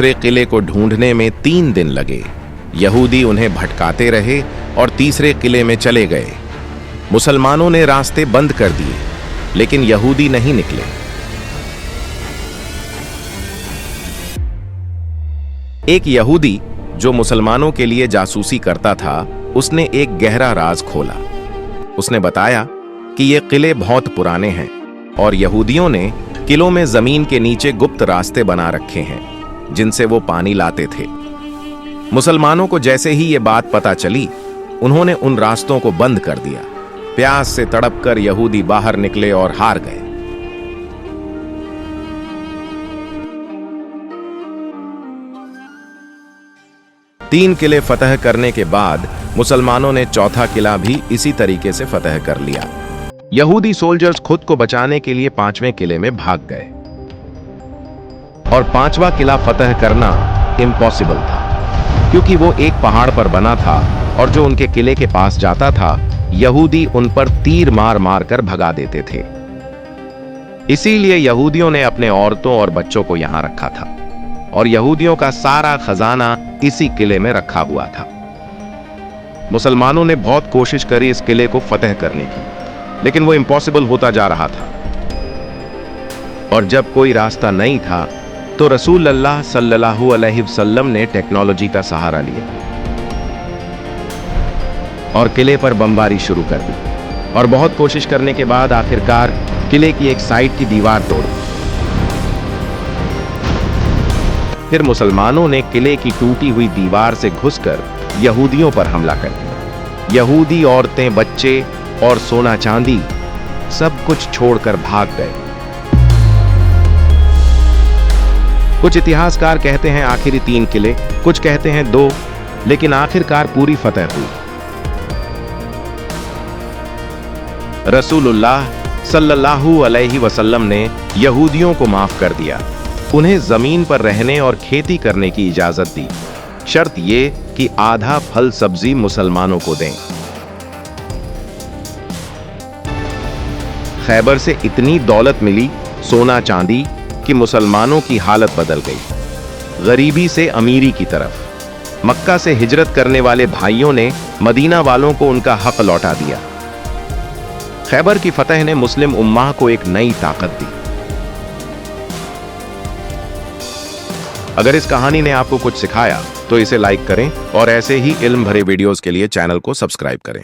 दूसरे किले को ढूंढने में 3 दिन लगे। यहूदी उन्हें भटकाते रहे और तीसरे किले में चले गए। मुसलमानों ने रास्ते बंद कर दिए, लेकिन यहूदी नहीं निकले। एक यहूदी जो मुसलमानों के लिए जासूसी करता था, उसने एक गहरा राज खोला। उसने बताया कि ये किले बहुत पुराने हैं और यहूदियों ने किलों में जमीन के नीचे गुप्त रास्ते बना रखे हैं जिनसे वो पानी लाते थे। मुसलमानों को जैसे ही ये बात पता चली, उन्होंने उन रास्तों को बंद कर दिया। प्यास से तड़पकर यहूदी बाहर निकले और हार गए। तीन किले फतह करने के बाद मुसलमानों ने चौथा किला भी इसी तरीके से फतह कर लिया। यहूदी सोल्जर्स खुद को बचाने के लिए 5वें किले में भाग गए और 5वां किला फतह करना इम्पॉसिबल था, क्योंकि वो एक पहाड़ पर बना था और जो उनके किले के पास जाता था, यहूदी उन पर तीर मार मार कर भगा देते थे। इसीलिए यहूदियों ने अपने औरतों और बच्चों को यहां रखा था और यहूदियों का सारा खजाना इसी किले में रखा हुआ था। मुसलमानों ने बहुत कोशिश करी इस किले को फतह करने की, लेकिन वो इम्पॉसिबल होता जा रहा था। और जब कोई रास्ता नहीं था तो रसूल अल्लाह सल्लल्लाहु अलैहि वसल्लम ने टेक्नोलॉजी का सहारा लिया और किले पर बमबारी शुरू कर दी। और बहुत कोशिश करने के बाद आखिरकार किले की एक साइड की दीवार तोड़ी। फिर मुसलमानों ने किले की टूटी हुई दीवार से घुसकर यहूदियों पर हमला कर दिया। यहूदी औरतें, बच्चे और सोना चांदी सब कुछ छोड़कर भाग गए। कुछ इतिहासकार कहते हैं आखिरी 3 किले, कुछ कहते हैं 2, लेकिन आखिरकार पूरी फतह हुई। रसूलुल्लाह सल्लल्लाहु अलैहि वसल्लम ने यहूदियों को माफ कर दिया। उन्हें जमीन पर रहने और खेती करने की इजाजत दी, शर्त यह कि आधा फल सब्जी मुसलमानों को दें। खैबर से इतनी दौलत मिली, सोना चांदी, कि मुसलमानों की हालत बदल गई, गरीबी से अमीरी की तरफ। मक्का से हिजरत करने वाले भाइयों ने मदीना वालों को उनका हक लौटा दिया। खैबर की फतह ने मुस्लिम उम्मा को एक नई ताकत दी। अगर इस कहानी ने आपको कुछ सिखाया तो इसे लाइक करें और ऐसे ही इल्म भरे वीडियोस के लिए चैनल को सब्सक्राइब करें।